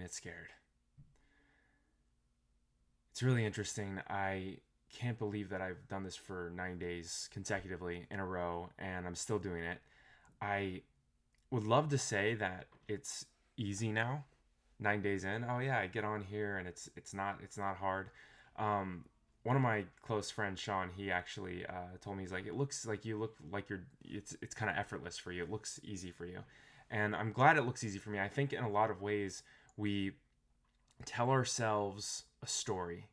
minute scared. It's really interesting. I can't believe that I've done this for 9 days consecutively in a row and I'm still doing it. I would love to say that it's easy now, 9 days in. Oh yeah, I get on here and it's not hard. Um, One of my close friends, Sean, he actually told me, he's like, it looks like you look like it's kind of effortless for you. It looks easy for you, and I'm glad it looks easy for me. I think in a lot of ways we tell ourselves a story,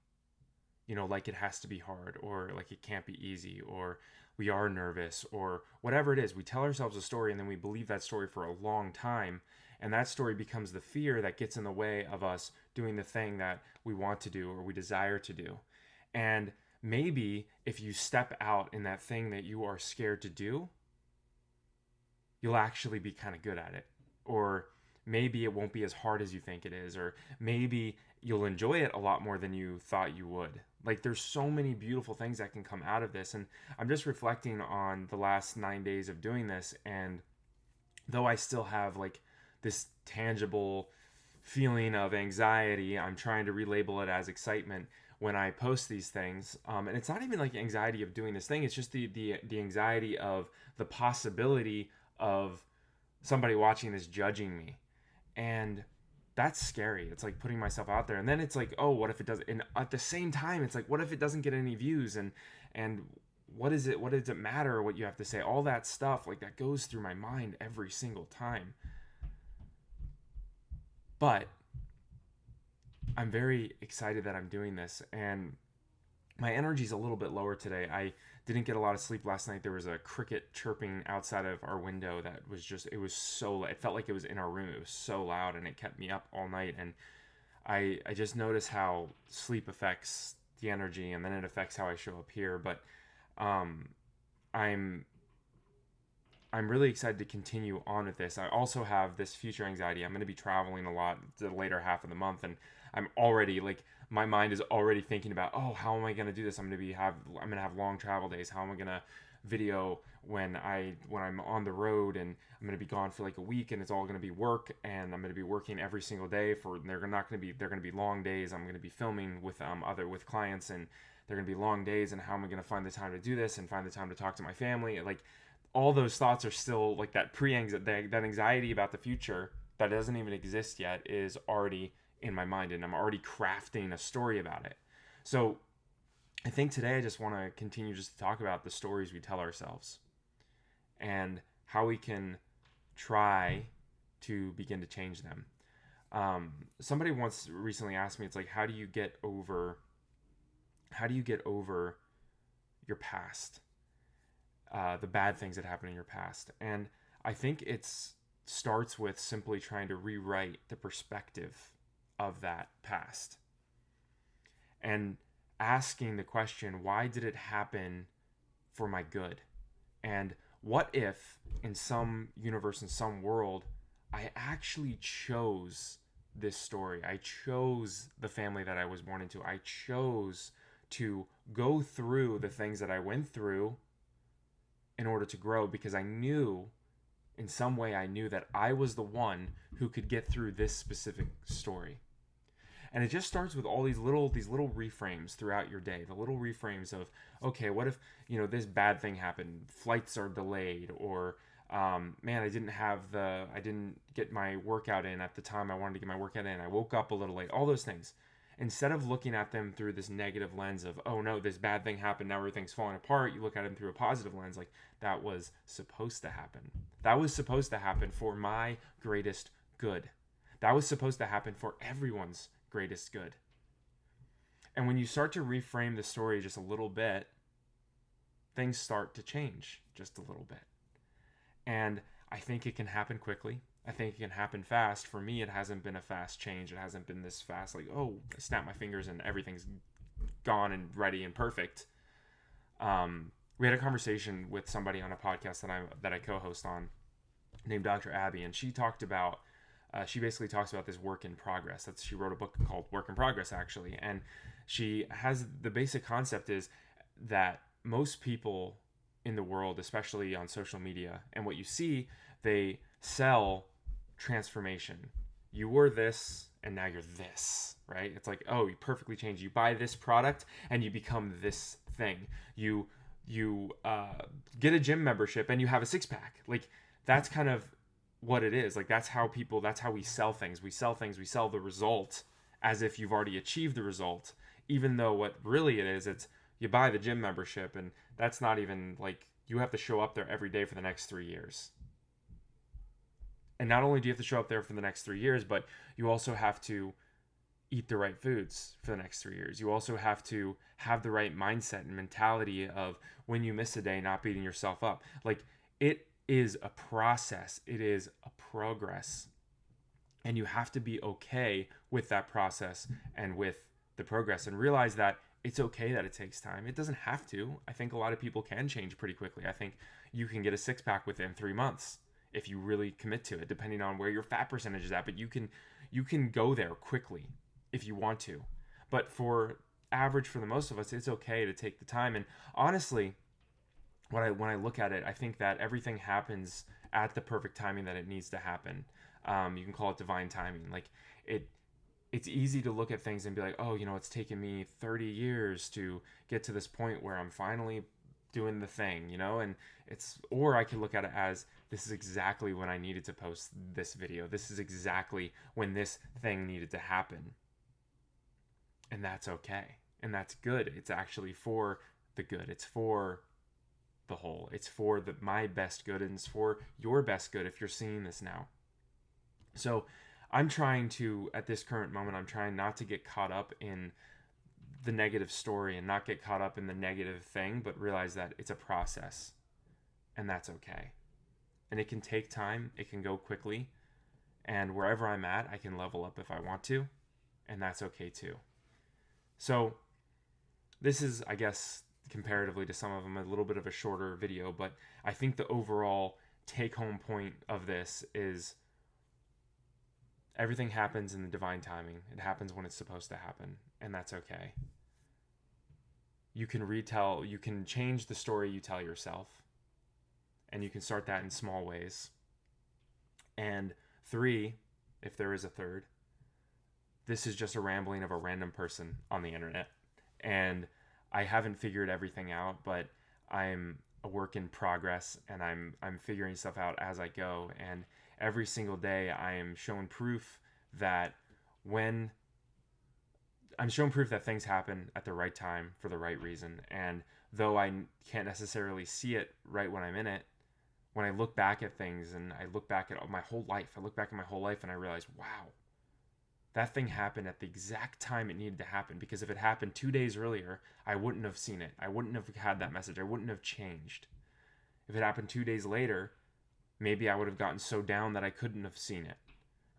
like it has to be hard or like it can't be easy or we are nervous or whatever it is. We tell ourselves a story and then we believe that story for a long time. And that story becomes the fear that gets in the way of us doing the thing that we want to do or we desire to do. And maybe if you step out in that thing that you are scared to do, you'll actually be kind of good at it. Or maybe it won't be as hard as you think it is. Or maybe you'll enjoy it a lot more than you thought you would. Like there's so many beautiful things that can come out of this. And I'm just reflecting on the last 9 days of doing this. And though I still have like this tangible feeling of anxiety, I'm trying to relabel it as excitement when I post these things. And it's not even like anxiety of doing this thing. It's just the anxiety of the possibility of somebody watching this judging me. And that's scary. It's like putting myself out there. And then it's like, oh, what if it doesn't? And at the same time, it's like, what if it doesn't get any views? And what is it? What does it matter what you have to say? All that stuff, like that goes through my mind every single time. But I'm very excited that I'm doing this. And my energy's a little bit lower today. I didn't get a lot of sleep last night. There was a cricket chirping outside of our window that was just, it was so, it felt like it was in our room. It was so loud and it kept me up all night. And I just noticed how sleep affects the energy and then it affects how I show up here. But um, I'm I'm really excited to continue on with this. I also have this future anxiety. I'm going to be traveling a lot the later half of the month, and I'm already like my mind is already thinking about, oh, how am I going to do this? I'm going to have long travel days. How am I going to video when I'm on the road and I'm going to be gone for like a week and it's all going to be work and I'm going to be working every single day for they're going to be long days. I'm going to be filming with with clients and they're going to be long days, and how am I going to find the time to do this and find the time to talk to my family? Like all those thoughts are still like that that anxiety about the future that doesn't even exist yet is already in my mind, and I'm already crafting a story about it. So I think today I just want to continue just to talk about the stories we tell ourselves and how we can try to begin to change them. Somebody once recently asked me, it's like, how do you get over your past, the bad things that happened in your past? And I think it's starts with simply trying to rewrite the perspective of that past and asking the question, why did it happen for my good? And what if in some universe, in some world, I actually chose this story? I chose the family that I was born into. I chose to go through the things that I went through in order to grow, because I knew in some way I knew that I was the one who could get through this specific story. And it just starts with all these little reframes throughout your day. The little reframes of, okay, what if, this bad thing happened, flights are delayed, or man, I didn't get my workout in at the time I wanted to get my workout in. I woke up a little late. All those things. Instead of looking at them through this negative lens of, oh no, this bad thing happened, now everything's falling apart, you look at them through a positive lens, like, that was supposed to happen. That was supposed to happen for my greatest good. That was supposed to happen for everyone's greatest good. And when you start to reframe the story just a little bit, things start to change just a little bit. And I think it can happen quickly. I think it can happen fast. For me, it hasn't been a fast change. It hasn't been this fast, like, oh, I snap my fingers and everything's gone and ready and perfect. We had a conversation with somebody on a podcast that I co-host on, named Dr. Abby, and she basically talks about this work in progress. She wrote a book called Work in Progress, actually, and she has the basic concept is that most people in the world, especially on social media, and what you see, they sell transformation. You were this and now you're this, right? It's like, oh, you perfectly change. You buy this product and you become this thing. You get a gym membership and you have a six pack. Like, that's kind of what it is. Like, that's how we sell things. We sell the result as if you've already achieved the result, even though what really it is, it's you buy the gym membership, and that's not even like, you have to show up there every day for the next 3 years. And not only do you have to show up there for the next 3 years, but you also have to eat the right foods for the next 3 years. You also have to have the right mindset and mentality of, when you miss a day, not beating yourself up. Like, it is a process. It is a progress. And you have to be okay with that process and with the progress, and realize that it's okay that it takes time. It doesn't have to. I think a lot of people can change pretty quickly. I think you can get a six pack within 3 months if you really commit to it, depending on where your fat percentage is at. But you can go there quickly if you want to. But for the most of us, it's okay to take the time. And honestly, when I look at it, I think that everything happens at the perfect timing that it needs to happen. You can call it divine timing. Like, it's easy to look at things and be like, oh, it's taken me 30 years to get to this point where I'm finally doing the thing, and or I can look at it as, this is exactly when I needed to post this video. This is exactly when this thing needed to happen. And that's okay. And that's good. It's actually for the good. It's for the whole. It's for my best good, and it's for your best good if you're seeing this now. So I'm trying to, at this current moment, I'm trying not to get caught up in the negative story and not get caught up in the negative thing, but realize that it's a process, and that's okay. And it can take time. It can go quickly. And wherever I'm at, I can level up if I want to, and that's okay too. So this is, I guess, comparatively to some of them, a little bit of a shorter video, but I think the overall take-home point of this is, everything happens in the divine timing. It happens when it's supposed to happen, and that's okay. You can change the story you tell yourself, and you can start that in small ways. And 3, if there is a third, this is just a rambling of a random person on the internet. And I haven't figured everything out, but I'm a work in progress, and I'm figuring stuff out as I go. And every single day I am shown proof that things happen at the right time for the right reason. And though I can't necessarily see it right when I'm in it, when I look back at things and I look back at my whole life, and I realize, wow, that thing happened at the exact time it needed to happen. Because if it happened 2 days earlier, I wouldn't have seen it. I wouldn't have had that message. I wouldn't have changed. If it happened 2 days later, maybe I would have gotten so down that I couldn't have seen it,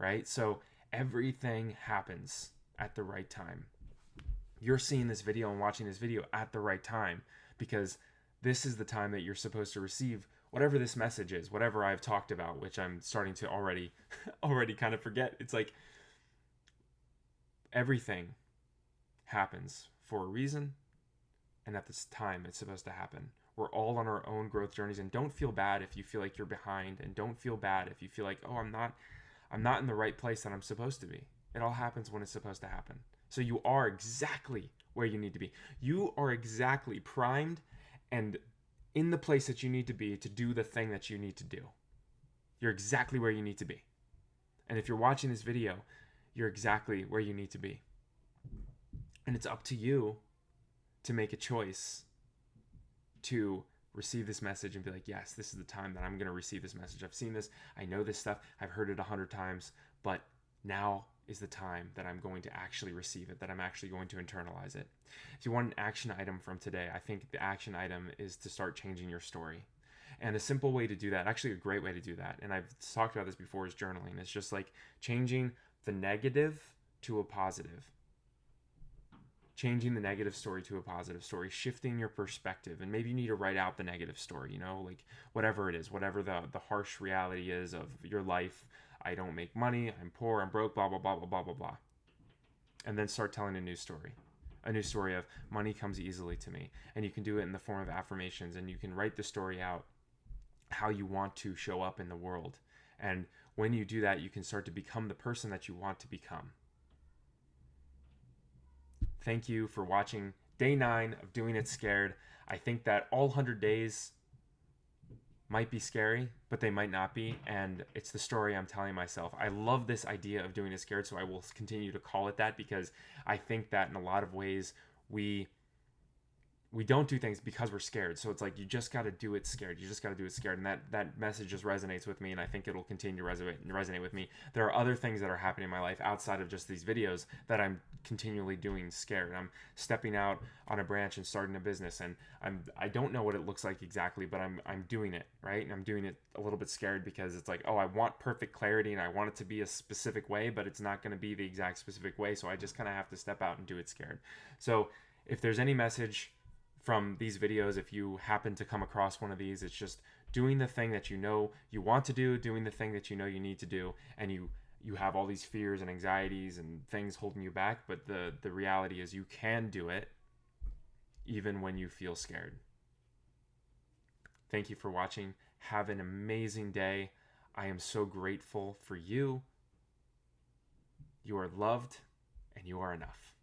right? So everything happens at the right time. You're seeing this video and watching this video at the right time, because this is the time that you're supposed to receive whatever this message is, whatever I've talked about, which I'm starting to already kind of forget. It's like, everything happens for a reason, and at this time it's supposed to happen. We're all on our own growth journeys, and don't feel bad if you feel like you're behind, and don't feel bad if you feel like, oh, I'm not in the right place that I'm supposed to be. It all happens when it's supposed to happen. So you are exactly where you need to be. You are exactly primed and in the place that you need to be to do the thing that you need to do. You're exactly where you need to be. And if you're watching this video, you're exactly where you need to be. And it's up to you to make a choice to receive this message and be like, yes, this is the time that I'm going to receive this message. I've seen this. I know this stuff. I've heard it 100 times, but now is the time that I'm going to actually receive it, that I'm actually going to internalize it. If you want an action item from today, I think the action item is to start changing your story. And a simple way to do that, actually a great way to do that, and I've talked about this before, is journaling. It's just like changing the negative to a positive. Changing the negative story to a positive story, shifting your perspective. And maybe you need to write out the negative story, like whatever it is, whatever the harsh reality is of your life. I don't make money, I'm poor, I'm broke, blah, blah, blah, blah, blah, blah, blah. And then start telling a new story of money comes easily to me. And you can do it in the form of affirmations, and you can write the story out how you want to show up in the world. And when you do that, you can start to become the person that you want to become. Thank you for watching day 9 of Doing It Scared. I think that all 100 days might be scary, but they might not be. And it's the story I'm telling myself. I love this idea of doing it scared, so I will continue to call it that, because I think that in a lot of ways we don't do things because we're scared. So it's like, you just got to do it scared. You just got to do it scared. And that message just resonates with me. And I think it'll continue to resonate with me. There are other things that are happening in my life outside of just these videos that I'm continually doing scared. I'm stepping out on a branch and starting a business. And I don't know what it looks like exactly, but I'm doing it, right? And I'm doing it a little bit scared, because it's like, oh, I want perfect clarity and I want it to be a specific way, but it's not going to be the exact specific way. So I just kind of have to step out and do it scared. So if there's any message from these videos, if you happen to come across one of these, it's just doing the thing that you know you want to do, doing the thing that you know you need to do, and you have all these fears and anxieties and things holding you back, but the reality is you can do it even when you feel scared. Thank you for watching. Have an amazing day. I am so grateful for you. You are loved and you are enough.